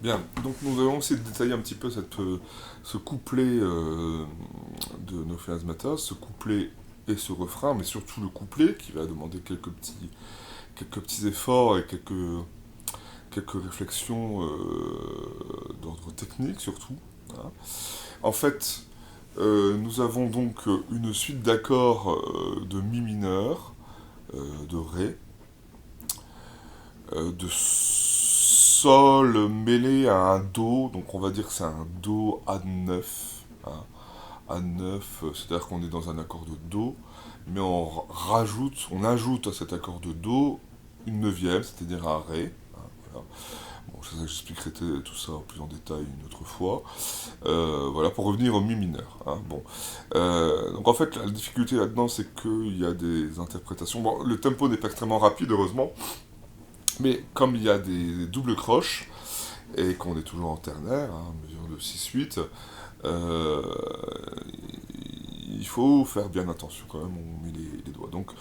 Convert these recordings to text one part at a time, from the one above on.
Bien, donc nous allons essayer de détailler un petit peu ce couplet de No Fears Matter, ce couplet et ce refrain, mais surtout le couplet qui va demander quelques petits efforts et quelques réflexions d'ordre technique surtout, hein. En fait, nous avons donc une suite d'accords de mi mineur, de ré, de sol mêlé à un do, donc on va dire que c'est un do A9, hein. A9, c'est-à-dire qu'on est dans un accord de do, mais on ajoute à cet accord de do une neuvième, c'est-à-dire un ré, hein, voilà. Bon, j'expliquerai tout ça plus en détail une autre fois. Voilà, pour revenir au mi mineur, hein. Bon. Donc en fait, la difficulté là-dedans, c'est qu'il y a des interprétations. Bon, le tempo n'est pas extrêmement rapide, heureusement, mais comme il y a des doubles croches, et qu'on est toujours en ternaire, hein, mesure de 6-8, euh, il faut faire bien attention quand même, on met les doigts. Donc,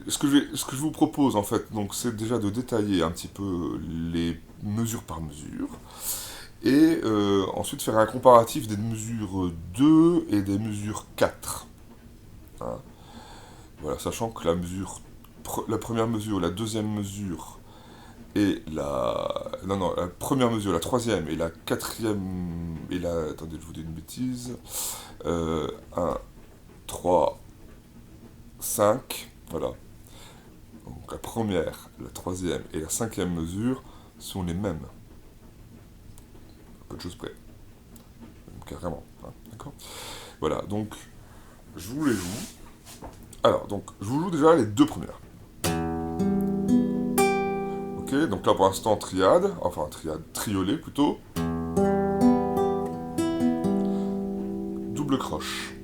ce que je vous propose en fait, donc, c'est déjà de détailler un petit peu les mesures par mesure, et ensuite faire un comparatif des mesures 2 et des mesures 4, hein. Voilà, sachant que la première mesure, la deuxième mesure et la... Non, non, la première mesure, la troisième et la quatrième... Et la... Attendez, je vous dis une bêtise. 1, 3, 5. Voilà. Donc la première, la troisième et la cinquième mesure sont les mêmes. Peu de choses près. Même carrément, hein, d'accord. Voilà, donc je vous les joue. Alors, donc, je vous joue déjà les deux premières. Ok, donc là pour l'instant triade, enfin triade, triolet plutôt. Double croche.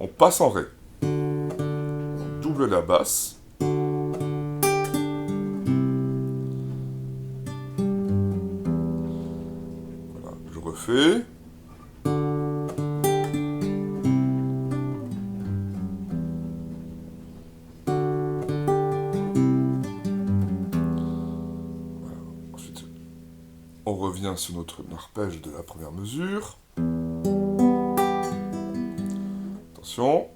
On passe en ré. On double la basse. Voilà, je refais. Ensuite, on revient sur notre arpège de la première mesure. Attention.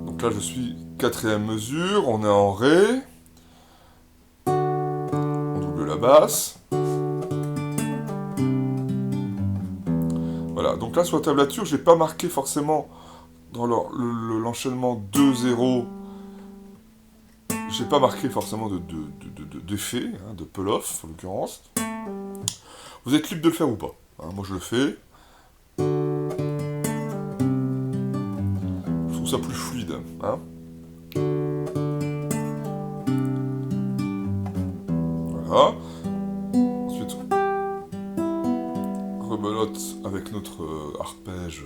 Donc là, je suis quatrième mesure. On est en ré. On double la basse. Voilà, donc là sur la tablature, j'ai pas marqué forcément dans l'enchaînement 2-0, j'ai pas marqué forcément d'effet, hein, de pull-off en l'occurrence. Vous êtes libre de le faire ou pas, hein, moi je le fais. Je trouve ça plus fluide, hein. Voilà. Ensuite, rebelote avec notre arpège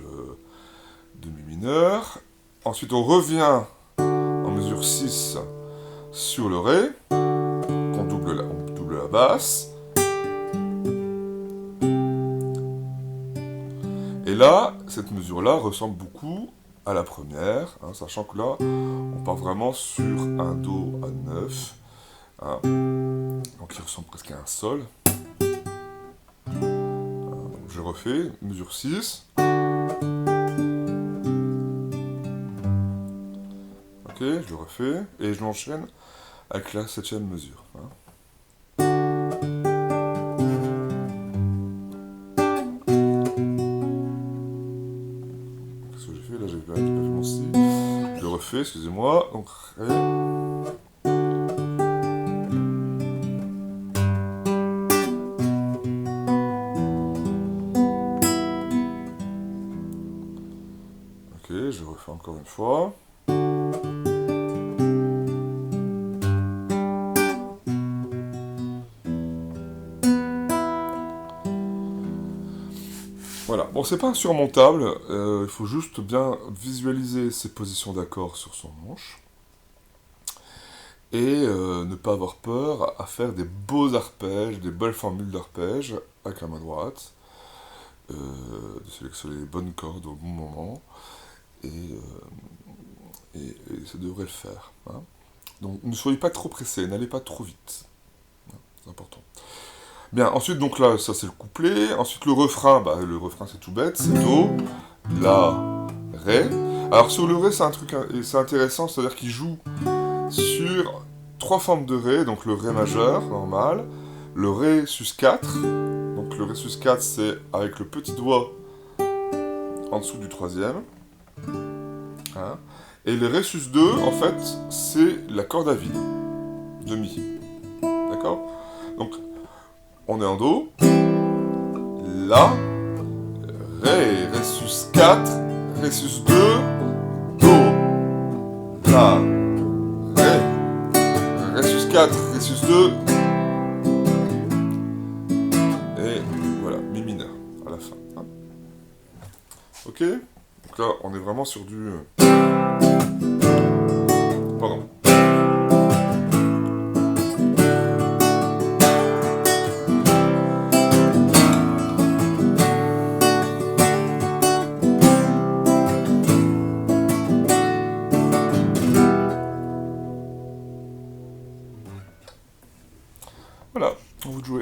de mi mineur. Ensuite, on revient en mesure 6 sur le ré, on double la basse. Et là, cette mesure-là ressemble beaucoup à la première, hein, sachant que là, on part vraiment sur un Do à 9, hein, donc il ressemble presque à un Sol. Donc je refais, mesure 6. Ok, je le refais, et je l'enchaîne avec la septième mesure, hein. Qu'est-ce que j'ai fait? Là, j'ai pas fait mon si. Je le refais, excusez-moi. Donc, Ré. Ok, je refais encore une fois. Voilà, bon, c'est pas insurmontable, il faut juste bien visualiser ses positions d'accord sur son manche et ne pas avoir peur à faire des beaux arpèges, des belles formules d'arpèges avec la main droite, de sélectionner les bonnes cordes au bon moment et, et ça devrait le faire, hein. Donc ne soyez pas trop pressé, n'allez pas trop vite. c'est important. Bien, ensuite, donc là, ça c'est le couplet. Ensuite, le refrain, bah, le refrain c'est tout bête, c'est Do, La, Ré. Alors sur le Ré, c'est un truc c'est intéressant, c'est-à-dire qu'il joue sur trois formes de Ré, donc le Ré majeur, normal, le Ré sus 4, donc le Ré sus 4 c'est avec le petit doigt en dessous du troisième, hein. Et le Ré sus 2, en fait, c'est la corde à vide, de Mi, d'accord? Donc, on est en Do, La, Ré, Ré sus 4, Ré sus 2, Do, La, Ré, Ré sus 4, Ré sus 2, et voilà, Mi mineur, à la fin. Hein. Ok? Donc là, on est vraiment sur du... Pardon. Voilà, on vous de jouer.